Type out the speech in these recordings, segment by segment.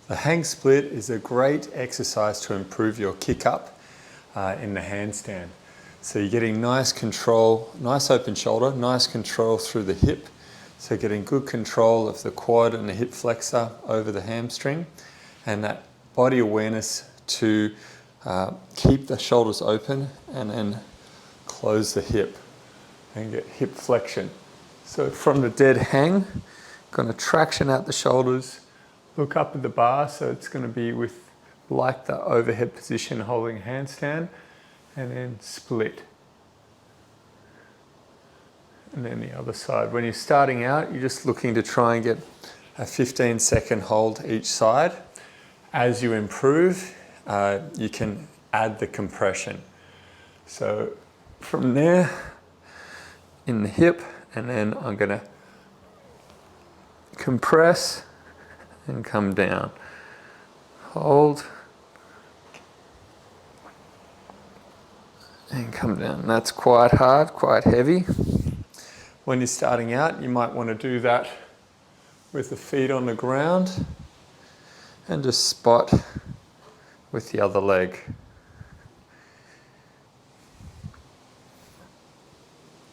The hang split is a great exercise to improve your kick up in the handstand. So you're getting nice control, nice open shoulder, nice control through the hip. So getting good control of the quad and the hip flexor over the hamstring, and that body awareness to keep the shoulders open and then close the hip and get hip flexion. So from the dead hang, going to traction out the shoulders, look up at the bar, so it's going to be with like the overhead position holding handstand, and then split. And then the other side. When you're starting out, you're just looking to try and get a 15-second hold each side. As you improve, you can add the compression. So from there, in the hip, and then I'm going to compress and come down. Hold and come down. That's quite hard, quite heavy. When you're starting out, you might want to do that with the feet on the ground and just spot with the other leg.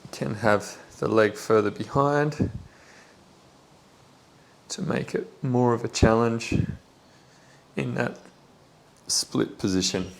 You can have the leg further behind to make it more of a challenge in that split position.